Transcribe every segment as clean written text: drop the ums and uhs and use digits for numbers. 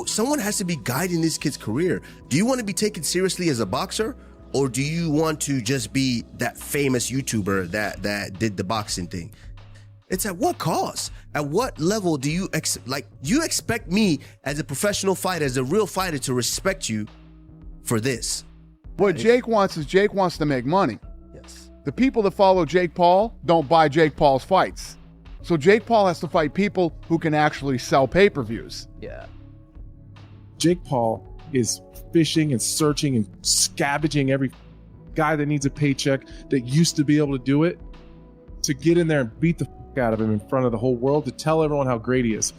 Someone has to be guiding this kid's career. Do you want to be taken seriously as a boxer, or do you want to just be that famous YouTuber that did the boxing thing? It's at what cost? At what level do you you expect me as a professional fighter, as a real fighter, to respect you for this? What Jake wants to make money. Yes. The people that follow Jake Paul don't buy Jake Paul's fights. So Jake Paul has to fight people who can actually sell pay-per-views. Yeah. Jake Paul is fishing and searching and scavenging every guy that needs a paycheck that used to be able to do it, to get in there and beat the out of him in front of the whole world, to tell everyone how great he is.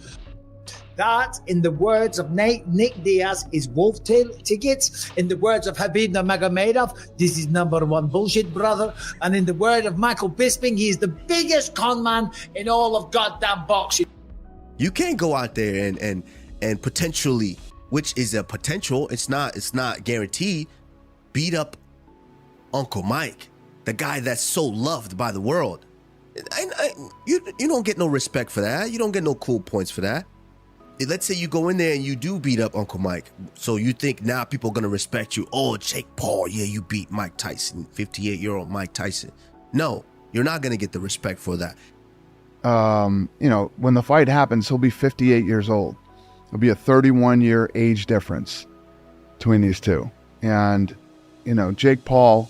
That, in the words of Nick Diaz, is wolf tail tickets. In the words of Habib Nurmagomedov, this is number one bullshit, brother. And in the word of Michael Bisping, he is the biggest con man in all of goddamn boxing. You can't go out there and potentially, which is a potential, it's not guaranteed, beat up Uncle Mike, the guy that's so loved by the world. You don't get no respect for that. You don't get no cool points for that. Let's say you go in there and you do beat up Uncle Mike. So you think now people are going to respect you. Oh, Jake Paul, yeah, you beat Mike Tyson, 58-year-old Mike Tyson. No, you're not going to get the respect for that. When the fight happens, he'll be 58 years old. There'll be a 31-year age difference between these two. And, Jake Paul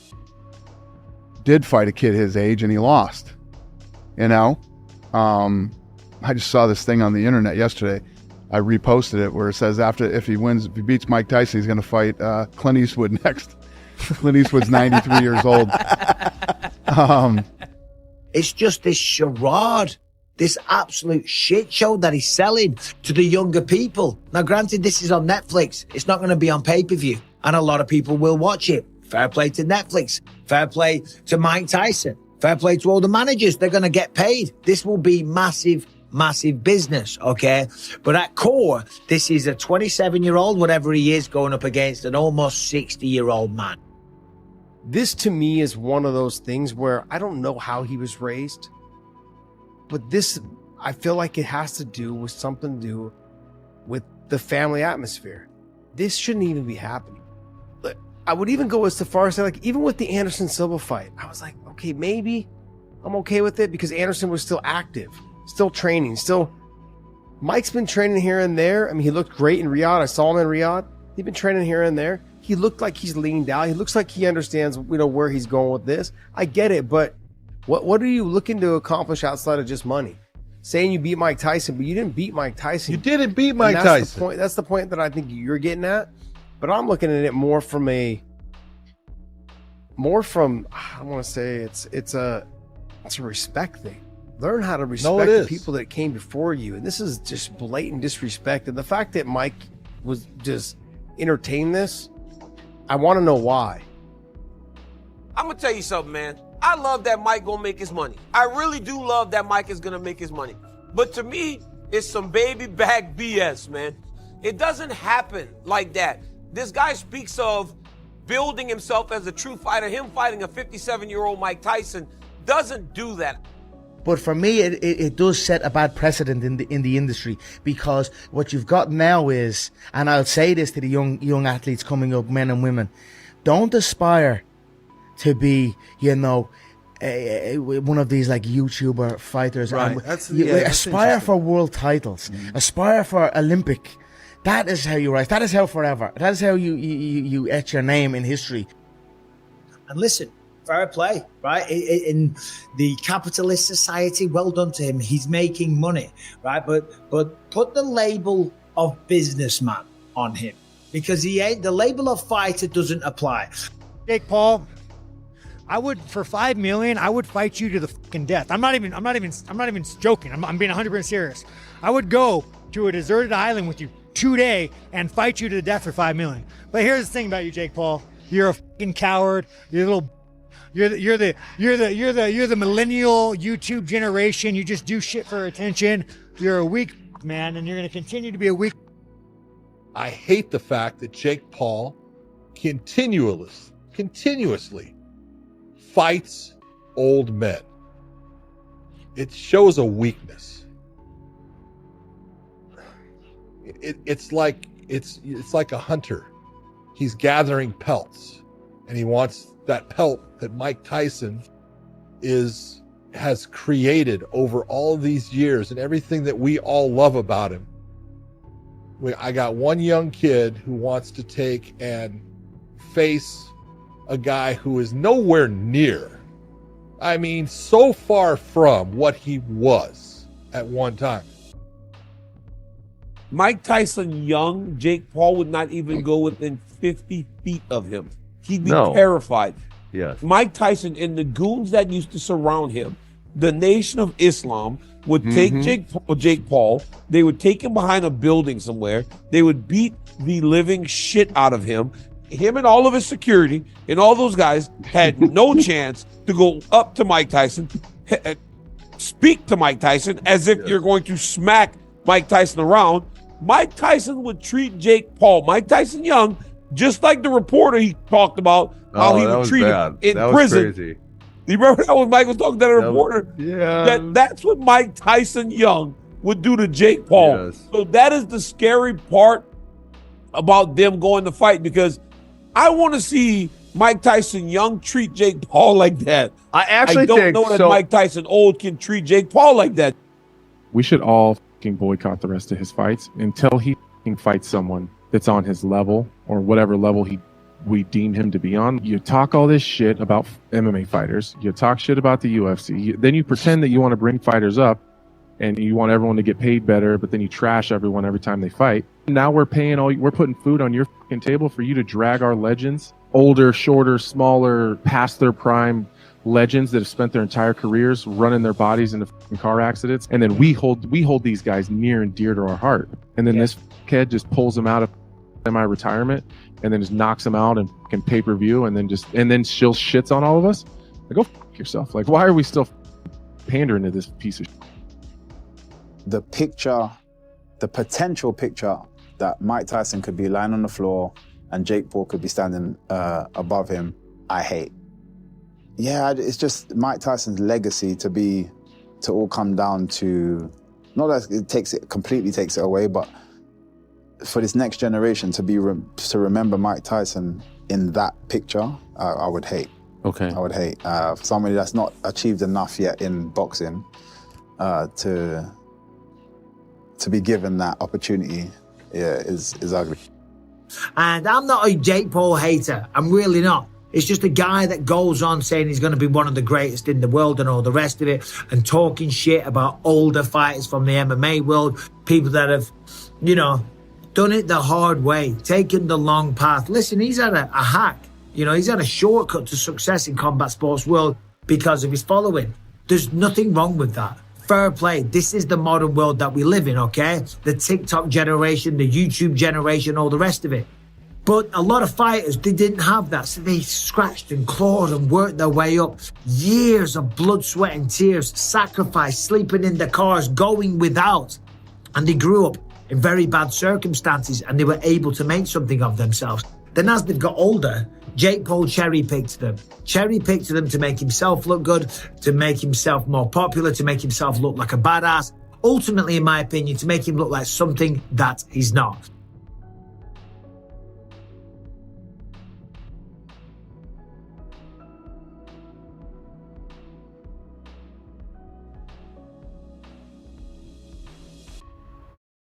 did fight a kid his age and he lost. I just saw this thing on the internet yesterday. I reposted it where it says if he beats Mike Tyson, he's going to fight Clint Eastwood next. Clint Eastwood's 93 years old. It's just this charade, this absolute shit show that he's selling to the younger people. Now, granted, this is on Netflix. It's not going to be on pay-per-view, and a lot of people will watch it. Fair play to Netflix. Fair play to Mike Tyson. Fair play to all the managers. They're going to get paid. This will be massive business, okay? But at core, this is a 27-year-old, whatever he is, going up against an almost 60-year-old man. This, to me, is one of those things where I don't know how he was raised, but this, I feel like it has to do with something to do with the family atmosphere. This shouldn't even be happening. I would even go as far as say, even with the Anderson Silva fight, I was like, okay, maybe I'm okay with it because Anderson was still active, still training, Mike's been training here and there. I mean, he looked great in Riyadh. I saw him in Riyadh. He's been training here and there. He looked like he's leaned out. He looks like he understands, where he's going with this. I get it, but what are you looking to accomplish outside of just money? Saying you beat Mike Tyson, but you didn't beat Mike Tyson. You didn't beat Mike Tyson. That's the point that I think you're getting at. But I'm looking at it more from I want to say it's a respect thing. Learn how to respect the people that came before you. And this is just blatant disrespect. And the fact that Mike was just entertained this, I want to know why. I'm going to tell you something, man. I love that Mike gonna make his money. I really do love that Mike is gonna make his money. But to me, it's some baby back BS, man. It doesn't happen like that. This guy speaks of building himself as a true fighter. Him fighting a 57-year-old Mike Tyson doesn't do that. But for me, it does set a bad precedent in the industry, because what you've got now is, and I'll say this to the young athletes coming up, men and women, don't aspire to be, one of these like YouTuber fighters. Right. Aspire for world titles. Mm-hmm. Aspire for Olympic. That is how you rise. That is how forever. That is how you etch your name in history. And listen, fair play, right? In the capitalist society, well done to him. He's making money, right? But put the label of businessman on him, because he ain't. The label of fighter doesn't apply. Jake Paul, I would, for $5 million, I would fight you to the fucking death. I'm not even joking. I'm being 100% serious. I would go to a deserted island with you today and fight you to the death for $5 million. But here's the thing about you, Jake Paul. You're a fucking coward. You're the millennial YouTube generation. You just do shit for attention. You're a weak man, and you're going to continue to be a weak. I hate the fact that Jake Paul continuously fights old men. It shows a weakness. it's like a hunter. He's gathering pelts, and he wants that pelt that Mike Tyson has created over all these years and everything that we all love about him. I got one young kid who wants to take and face a guy who is nowhere near, I mean, so far from what he was at one time. Mike Tyson young, Jake Paul would not even go within 50 feet of him. He'd be terrified. Yes. Mike Tyson and the goons that used to surround him, the Nation of Islam, would take Jake Paul. They would take him behind a building somewhere. They would beat the living shit out of him. Him and all of his security and all those guys had no chance to go up to Mike Tyson, speak to Mike Tyson as if you're going to smack Mike Tyson around. Mike Tyson would treat Jake Paul, Mike Tyson young, just like the reporter he talked about how he would treat him in prison. Crazy. You remember that when Mike was talking to that reporter? Yeah. That's what Mike Tyson young would do to Jake Paul. Yes. So that is the scary part about them going to fight, because I want to see Mike Tyson young treat Jake Paul like that. I don't know that Mike Tyson old can treat Jake Paul like that. We should all fucking boycott the rest of his fights until he fucking fights someone that's on his level, or whatever level we deem him to be on. You talk all this shit about MMA fighters. You talk shit about the UFC. Then you pretend that you want to bring fighters up and you want everyone to get paid better, but then you trash everyone every time they fight. Now we're putting food on your fucking table for you to drag our legends, older, shorter, smaller, past their prime legends that have spent their entire careers running their bodies into fucking car accidents. And then we hold these guys near and dear to our heart. And then this kid just pulls them out of semi-retirement and then just knocks them out and fucking pay-per-view and then she'll shits on all of us. Like, go fuck yourself. Like, why are we still pandering to this piece of shit? The picture, the potential picture that Mike Tyson could be lying on the floor and Jake Paul could be standing above him, I hate. Yeah, it's just Mike Tyson's legacy to all come down to, not that it completely takes it away, but for this next generation to remember Mike Tyson in that picture, I would hate. Okay. I would hate. For somebody that's not achieved enough yet in boxing to be given that opportunity is ugly. And I'm not a Jake Paul hater. I'm really not. It's just a guy that goes on saying he's going to be one of the greatest in the world and all the rest of it, and talking shit about older fighters from the MMA world, people that have, done it the hard way, taken the long path. Listen, he's had a hack. He's had a shortcut to success in combat sports world because of his following. There's nothing wrong with that. Fair play. This is the modern world that we live in, okay? The TikTok generation, the YouTube generation, all the rest of it. But a lot of fighters, they didn't have that. So they scratched and clawed and worked their way up. Years of blood, sweat and tears, sacrifice, sleeping in the cars, going without. And they grew up in very bad circumstances and they were able to make something of themselves. Then as they've got older, Jake Paul cherry-picked them. Cherry-picked them to make himself look good, to make himself more popular, to make himself look like a badass. Ultimately, in my opinion, to make him look like something that he's not.